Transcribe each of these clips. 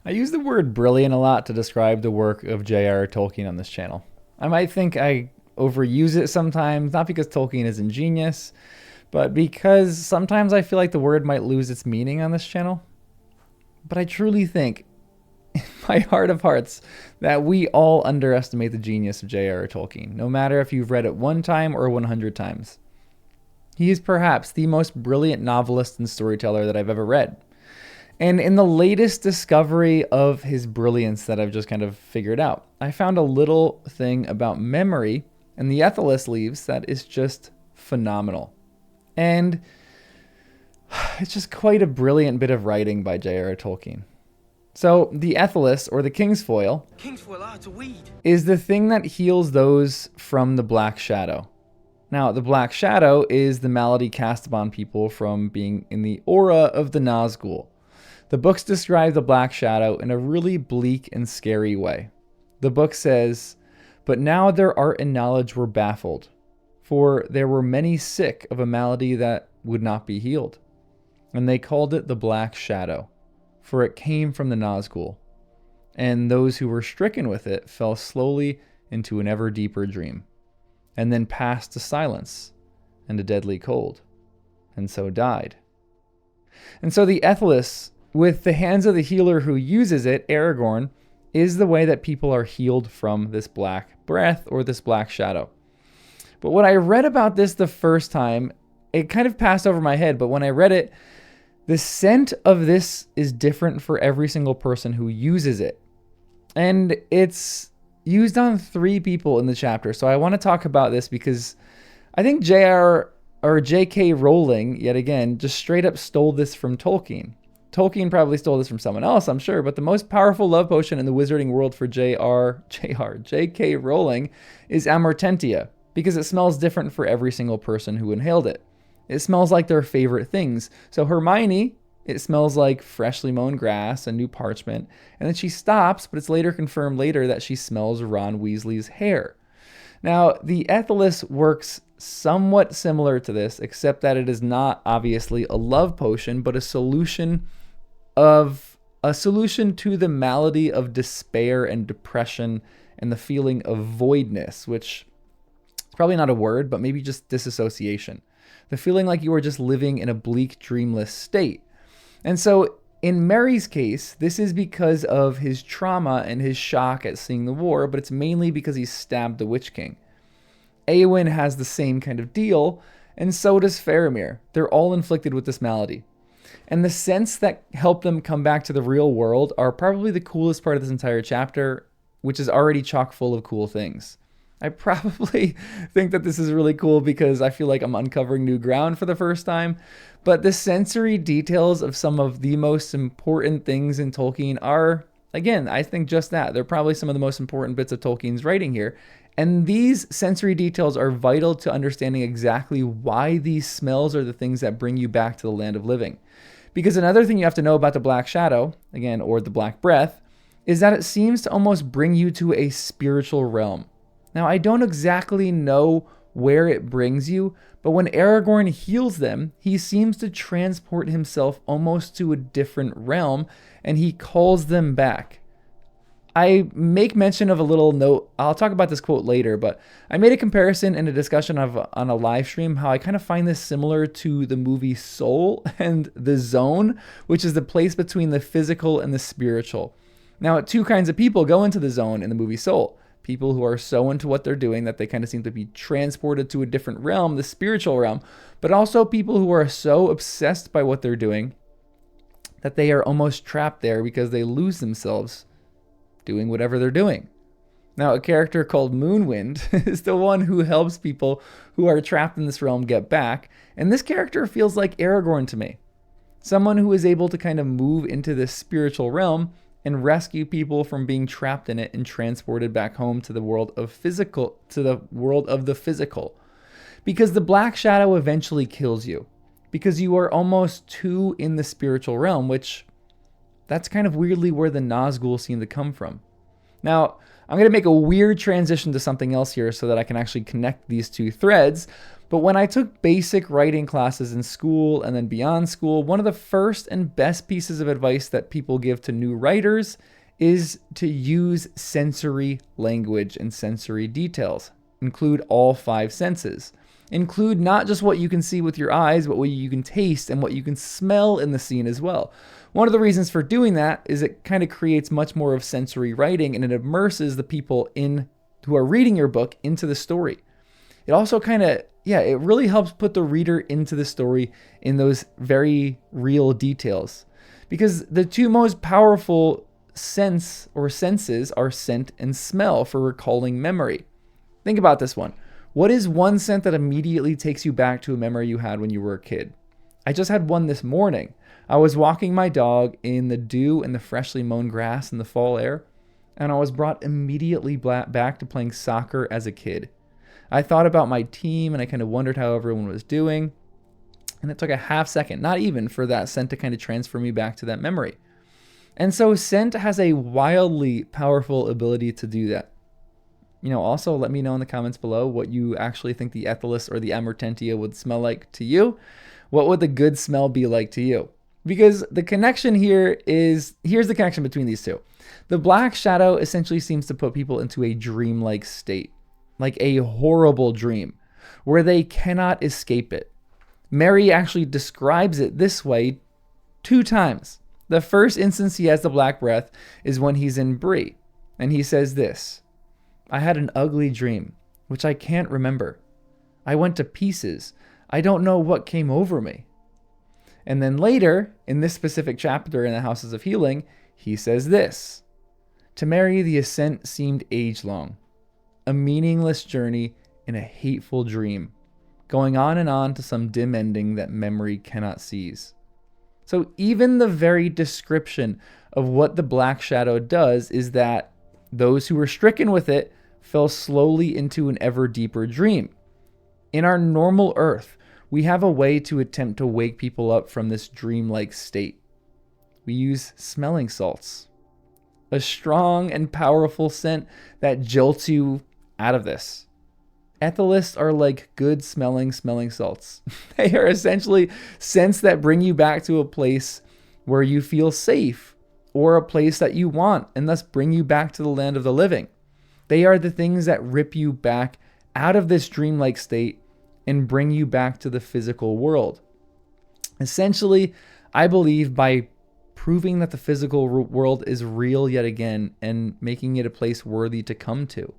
I use the word brilliant a lot to describe the work of J.R. Tolkien on this channel. I might think I overuse it sometimes, not because Tolkien is ingenious, but because sometimes I feel like the word might lose its meaning on this channel. But I truly think, in my heart of hearts, that we all underestimate the genius of J.R.R. Tolkien, no matter if you've read it one time or 100 times. He is perhaps the most brilliant novelist and storyteller that I've ever read. And in the latest discovery of his brilliance that I've just kind of figured out, I found a little thing about memory and the Ethelus leaves that is just phenomenal. And it's just quite a brilliant bit of writing by J.R.R. Tolkien. So the Ethelus, or the Kingsfoil, is the thing that heals those from the Black Shadow. Now, the Black Shadow is the malady cast upon people from being in the aura of the Nazgul. The books describe the Black Shadow in a really bleak and scary way. The book says, "But now their art and knowledge were baffled, for there were many sick of a malady that would not be healed. And they called it the Black Shadow, for it came from the Nazgul. And those who were stricken with it fell slowly into an ever deeper dream, and then passed to silence and a deadly cold, and so died." And so the Ethelus, with the hands of the healer who uses it, Aragorn, is the way that people are healed from this black breath or this black shadow. But when I read about this the first time, it kind of passed over my head. But when I read it, the scent of this is different for every single person who uses it. And it's used on 3 people in the chapter. So I want to talk about this because I think J.R. or J.K. Rowling, yet again, just straight up stole this from Tolkien. Tolkien probably stole this from someone else, I'm sure, but the most powerful love potion in the wizarding world for J.K. Rowling is Amortentia, because it smells different for every single person who inhaled it. It smells like their favorite things. So Hermione, it smells like freshly mown grass and new parchment, and then she stops, but it's later confirmed later that she smells Ron Weasley's hair. Now, the Ethelus works somewhat similar to this, except that it is not obviously a love potion, but a solution to the malady of despair and depression and the feeling of voidness, which is probably not a word, but maybe just disassociation. The feeling like you are just living in a bleak, dreamless state. And so in Merry's case, this is because of his trauma and his shock at seeing the war, but it's mainly because he stabbed the Witch King. Eowyn has the same kind of deal, and so does Faramir. They're all inflicted with this malady. And the scents that help them come back to the real world are probably the coolest part of this entire chapter, which is already chock full of cool things. I probably think that this is really cool because I feel like I'm uncovering new ground for the first time. But the sensory details of some of the most important things in Tolkien are, again, I think just that. They're probably some of the most important bits of Tolkien's writing here. And these sensory details are vital to understanding exactly why these smells are the things that bring you back to the land of living. Because another thing you have to know about the Black Shadow, again, or the Black Breath, is that it seems to almost bring you to a spiritual realm. Now, I don't exactly know where it brings you, but when Aragorn heals them, he seems to transport himself almost to a different realm, and he calls them back. I make mention of a little note. I'll talk about this quote later, but I made a comparison in a discussion on a live stream how I kind of find this similar to the movie Soul and the Zone, which is the place between the physical and the spiritual. Now, 2 kinds of people go into the zone in the movie Soul. People who are so into what they're doing that they kind of seem to be transported to a different realm, the spiritual realm, but also people who are so obsessed by what they're doing that they are almost trapped there because they lose themselves doing whatever they're doing. Now, a character called Moonwind is the one who helps people who are trapped in this realm get back, and this character feels like Aragorn to me. Someone who is able to kind of move into this spiritual realm and rescue people from being trapped in it and transported back home to the world of the physical. Because the Black Shadow eventually kills you. Because you are almost too in the spiritual realm, which that's kind of weirdly where the Nazgul seem to come from. Now, I'm going to make a weird transition to something else here so that I can actually connect these two threads. But when I took basic writing classes in school and then beyond school, one of the first and best pieces of advice that people give to new writers is to use sensory language and sensory details. Include all 5 senses. Include not just what you can see with your eyes, but what you can taste and what you can smell in the scene as well. One of the reasons for doing that is it kind of creates much more of sensory writing, and it immerses the people who are reading your book into the story. It also it really helps put the reader into the story in those very real details. Because the two most powerful senses are scent and smell for recalling memory. Think about this one. What is one scent that immediately takes you back to a memory you had when you were a kid? I just had one this morning. I was walking my dog in the dew and the freshly mown grass in the fall air, and I was brought immediately back to playing soccer as a kid. I thought about my team, and I kind of wondered how everyone was doing, and it took a half second, not even, for that scent to kind of transfer me back to that memory. And so scent has a wildly powerful ability to do that. Also let me know in the comments below what you actually think the Ethelis or the Amortentia would smell like to you. What would the good smell be like to you? Because the connection here's the connection between these two. The black shadow essentially seems to put people into a dreamlike state, like a horrible dream, where they cannot escape it. Mary actually describes it this way 2 times. The first instance he has the black breath is when he's in Bree, and he says this: I had an ugly dream, which I can't remember. I went to pieces. I don't know what came over me. And then later, in this specific chapter in the Houses of Healing, he says this: to Mary, the ascent seemed age-long, a meaningless journey in a hateful dream, going on and on to some dim ending that memory cannot seize. So even the very description of what the black shadow does is that those who were stricken with it fell slowly into an ever deeper dream. In our normal earth, we have a way to attempt to wake people up from this dreamlike state. We use smelling salts, a strong and powerful scent that jolts you out of this. Ethelists are like good smelling salts. They are essentially scents that bring you back to a place where you feel safe, or a place that you want, and thus bring you back to the land of the living. They are the things that rip you back out of this dreamlike state and bring you back to the physical world. Essentially, I believe by proving that the physical world is real yet again and making it a place worthy to come to.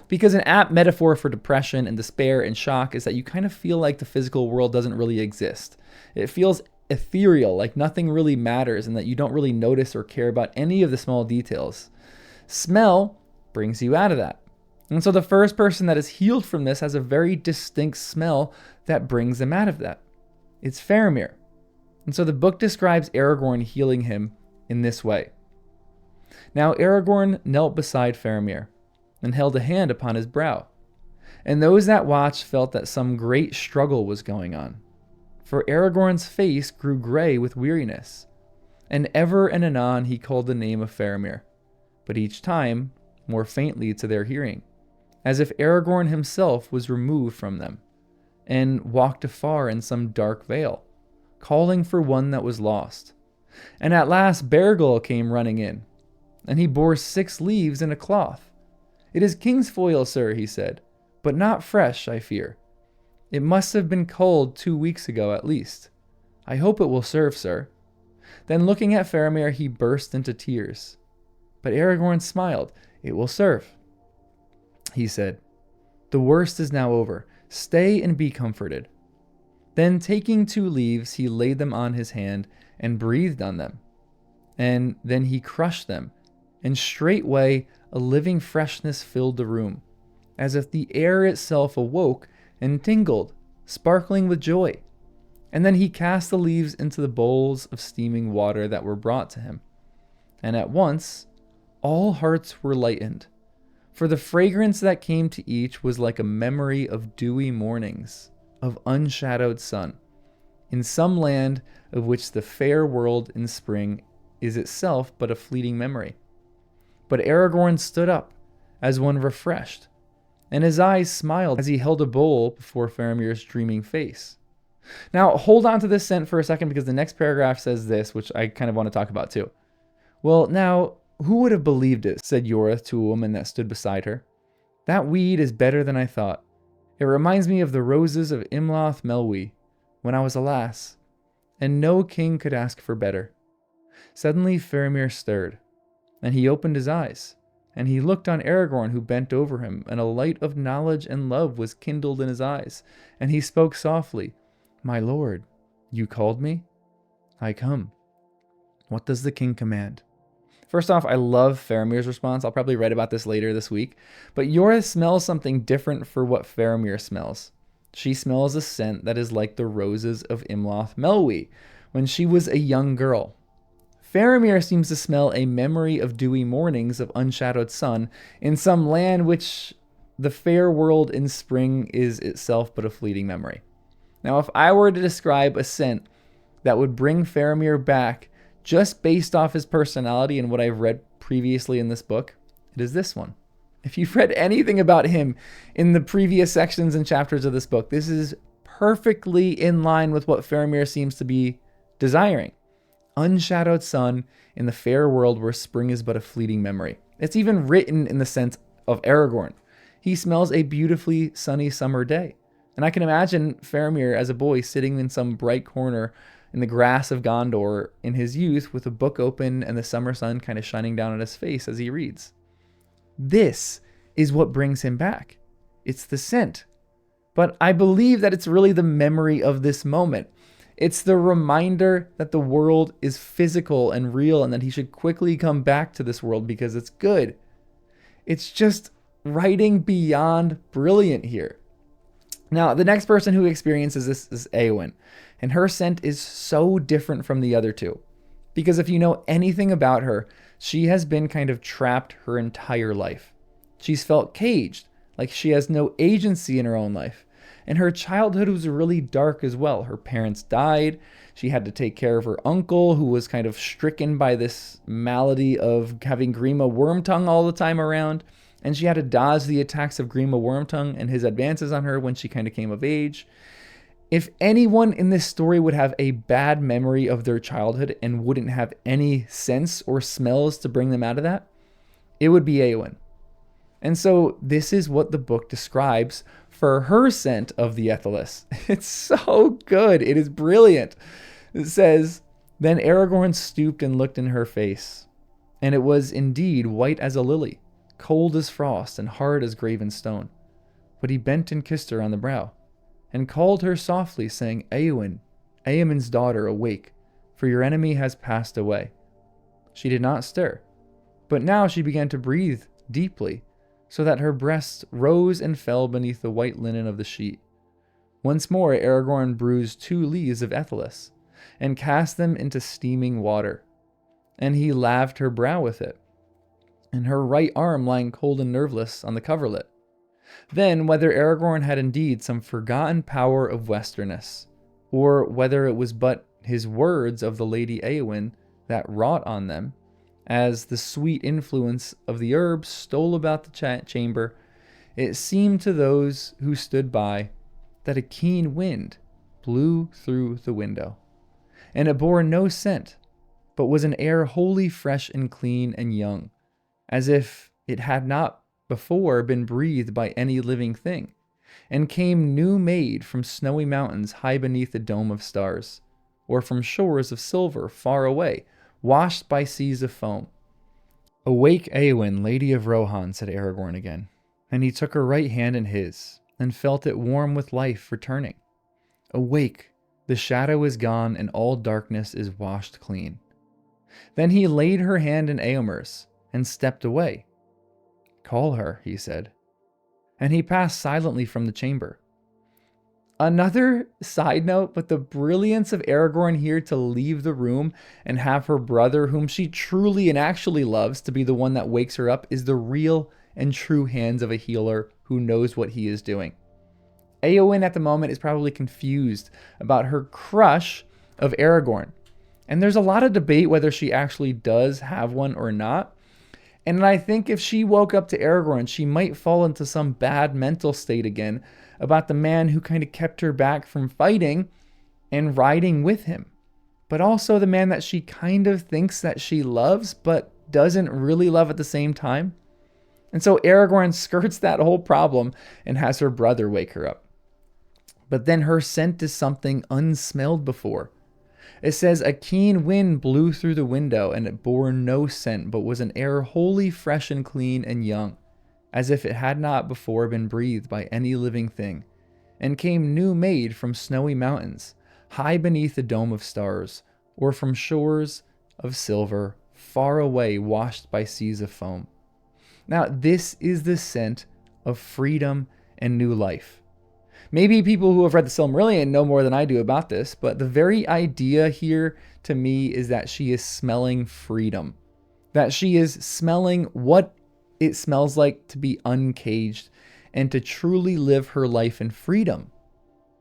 Because an apt metaphor for depression and despair and shock is that you kind of feel like the physical world doesn't really exist. It feels ethereal, like nothing really matters, and that you don't really notice or care about any of the small details. Smell brings you out of that. And so the first person that is healed from this has a very distinct smell that brings them out of that. It's Faramir. And so the book describes Aragorn healing him in this way. Now Aragorn knelt beside Faramir and held a hand upon his brow. And those that watched felt that some great struggle was going on. For Aragorn's face grew gray with weariness, and ever and anon he called the name of Faramir, but each time more faintly to their hearing, as if Aragorn himself was removed from them, and walked afar in some dark vale, calling for one that was lost. And at last Beargal came running in, and he bore 6 leaves in a cloth. It is kingsfoil, sir, he said, but not fresh, I fear. It must have been culled 2 weeks ago at least. I hope it will serve, sir. Then looking at Faramir, he burst into tears. But Aragorn smiled. It will serve, he said. The worst is now over. Stay and be comforted. Then taking 2 leaves, he laid them on his hand and breathed on them. And then he crushed them, and straightway a living freshness filled the room, as if the air itself awoke and tingled, sparkling with joy. And then he cast the leaves into the bowls of steaming water that were brought to him. And at once all hearts were lightened, for the fragrance that came to each was like a memory of dewy mornings, of unshadowed sun, in some land of which the fair world in spring is itself but a fleeting memory. But Aragorn stood up as one refreshed, and his eyes smiled as he held a bowl before Faramir's dreaming face. Now, hold on to this scent for a second, because the next paragraph says this, which I kind of want to talk about too. "Well, now, who would have believed it?" said Yorith to a woman that stood beside her. "That weed is better than I thought. It reminds me of the roses of Imloth Melwi, when I was a lass, and no king could ask for better." Suddenly Faramir stirred, and he opened his eyes, and he looked on Aragorn, who bent over him, and a light of knowledge and love was kindled in his eyes, and he spoke softly, "My lord, you called me? I come. What does the king command?" First off, I love Faramir's response. I'll probably write about this later this week. But Yorith smells something different for what Faramir smells. She smells a scent that is like the roses of Imloth Melwi when she was a young girl. Faramir seems to smell a memory of dewy mornings of unshadowed sun in some land which the fair world in spring is itself but a fleeting memory. Now, if I were to describe a scent that would bring Faramir back just based off his personality and what I've read previously in this book, it is this one. If you've read anything about him in the previous sections and chapters of this book, this is perfectly in line with what Faramir seems to be desiring. Unshadowed sun in the fair world where spring is but a fleeting memory. It's even written in the sense of Aragorn. He smells a beautifully sunny summer day. And I can imagine Faramir as a boy sitting in some bright corner in the grass of Gondor in his youth with a book open and the summer sun kind of shining down on his face as he reads. This is what brings him back. It's the scent. But I believe that it's really the memory of this moment. It's the reminder that the world is physical and real and that he should quickly come back to this world because it's good. It's just writing beyond brilliant here. Now, the next person who experiences this is Eowyn, and her scent is so different from the other two. Because if you know anything about her, she has been kind of trapped her entire life. She's felt caged, like she has no agency in her own life. And her childhood was really dark as well. Her parents died. She had to take care of her uncle, who was kind of stricken by this malady of having Grima Wormtongue all the time around. And she had to dodge the attacks of Grima Wormtongue and his advances on her when she kind of came of age. If anyone in this story would have a bad memory of their childhood and wouldn't have any sense or smells to bring them out of that, it would be Eowyn. And so this is what the book describes for her scent of the Ethelis. It's so good. It is brilliant. It says, "Then Aragorn stooped and looked in her face, and it was indeed white as a lily, cold as frost and hard as graven stone. But he bent and kissed her on the brow, and called her softly, saying, Eowyn, Eowyn's daughter, awake, for your enemy has passed away. She did not stir, but now she began to breathe deeply, so that her breasts rose and fell beneath the white linen of the sheet. Once more Aragorn bruised 2 leaves of Ethelis, and cast them into steaming water, and he laved her brow with it, and her right arm lying cold and nerveless on the coverlet. Then, whether Aragorn had indeed some forgotten power of westerness, or whether it was but his words of the Lady Eowyn that wrought on them, as the sweet influence of the herbs stole about the chamber, it seemed to those who stood by that a keen wind blew through the window, and it bore no scent, but was an air wholly fresh and clean and young, as if it had not before been breathed by any living thing, and came new made from snowy mountains high beneath a dome of stars, or from shores of silver far away, washed by seas of foam. Awake, Eowyn, Lady of Rohan, said Aragorn again, and he took her right hand in his, and felt it warm with life returning. Awake, the shadow is gone, and all darkness is washed clean. Then he laid her hand in Eomer's, and stepped away. Call her, he said, and he passed silently from the chamber. Another side note, but the brilliance of Aragorn here to leave the room and have her brother, whom she truly and actually loves, to be the one that wakes her up, is the real and true hands of a healer who knows what he is doing. Eowyn at the moment is probably confused about her crush of Aragorn. And there's a lot of debate whether she actually does have one or not. And I think if she woke up to Aragorn, she might fall into some bad mental state again about the man who kind of kept her back from fighting and riding with him, but also the man that she kind of thinks that she loves, but doesn't really love at the same time. And so Aragorn skirts that whole problem and has her brother wake her up. But then her scent is something unsmelled before. It says, a keen wind blew through the window, and it bore no scent, but was an air wholly fresh and clean and young, as if it had not before been breathed by any living thing, and came new made from snowy mountains, high beneath a dome of stars, or from shores of silver, far away washed by seas of foam. Now, this is the scent of freedom and new life. Maybe people who have read the Silmarillion know more than I do about this, but the very idea here to me is that she is smelling freedom. That she is smelling what it smells like to be uncaged and to truly live her life in freedom.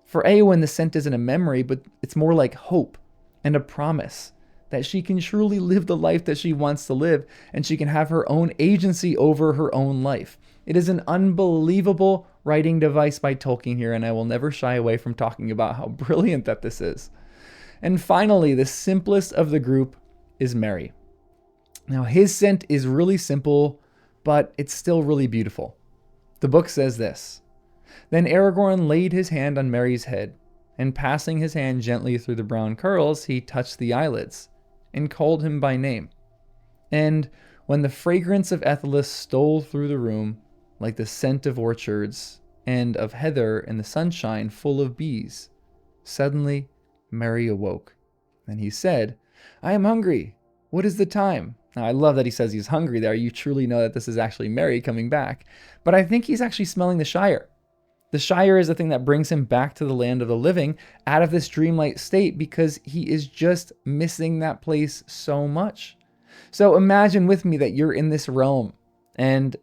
For Eowyn, the scent isn't a memory, but it's more like hope and a promise that she can truly live the life that she wants to live, and she can have her own agency over her own life. It is an unbelievable writing device by Tolkien here, and I will never shy away from talking about how brilliant that this is. And finally, the simplest of the group is Merry. Now, his scent is really simple, but it's still really beautiful. The book says this: Then Aragorn laid his hand on Merry's head, and passing his hand gently through the brown curls, he touched the eyelids, and called him by name. And when the fragrance of Ethelis stole through the room, like the scent of orchards and of heather in the sunshine full of bees, suddenly Merry awoke. And he said, I am hungry. What is the time? Now, I love that he says he's hungry there. You truly know that this is actually Merry coming back. But I think he's actually smelling the Shire. The Shire is the thing that brings him back to the land of the living out of this dreamlike state, because he is just missing that place so much. So imagine with me that you're in this realm, and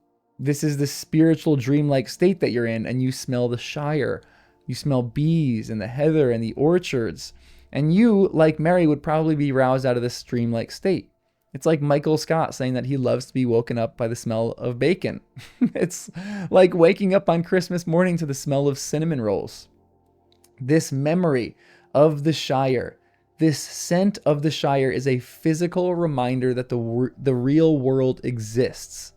this is the spiritual dreamlike state that you're in, and you smell the Shire. You smell bees and the heather and the orchards. And you, like Merry, would probably be roused out of this dreamlike state. It's like Michael Scott saying that he loves to be woken up by the smell of bacon. It's like waking up on Christmas morning to the smell of cinnamon rolls. This memory of the Shire, this scent of the Shire, is a physical reminder that the real world exists,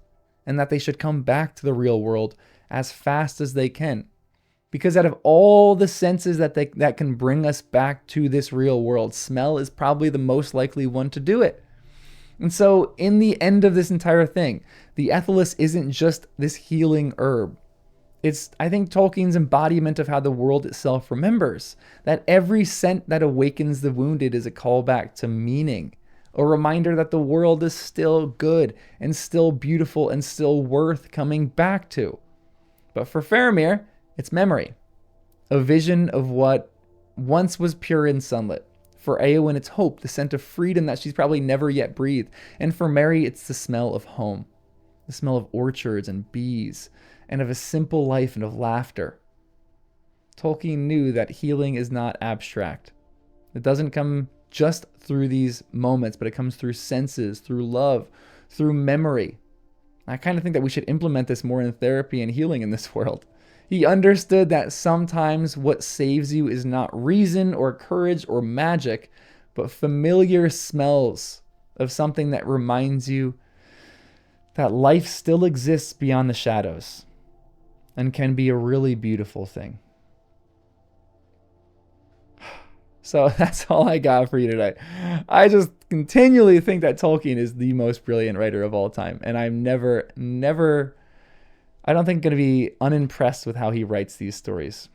and that they should come back to the real world as fast as they can. Because out of all the senses that can bring us back to this real world, smell is probably the most likely one to do it. And so in the end of this entire thing, the Ethelis isn't just this healing herb. It's, I think, Tolkien's embodiment of how the world itself remembers. That every scent that awakens the wounded is a callback to meaning. A reminder that the world is still good and still beautiful and still worth coming back to. But for Faramir, it's memory. A vision of what once was pure and sunlit. For Eowyn, it's hope, the scent of freedom that she's probably never yet breathed. And for Merry, it's the smell of home. The smell of orchards and bees, and of a simple life and of laughter. Tolkien knew that healing is not abstract. It doesn't come just through these moments, but it comes through senses, through love, through memory. I kind of think that we should implement this more in therapy and healing in this world. He understood that sometimes what saves you is not reason or courage or magic, but familiar smells of something that reminds you that life still exists beyond the shadows and can be a really beautiful thing. So that's all I got for you today. I just continually think that Tolkien is the most brilliant writer of all time, and I'm never I don't think going to be unimpressed with how he writes these stories.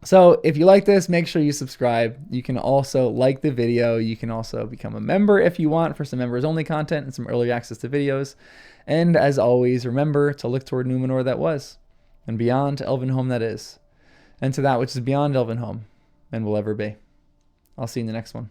So if you like this, make sure you subscribe. You can also like the video. You can also become a member if you want, for some members only content and some early access to videos. And as always, remember to look toward Numenor that was, and beyond to Elvenhome that is, and to that which is beyond Elvenhome and will ever be. I'll see you in the next one.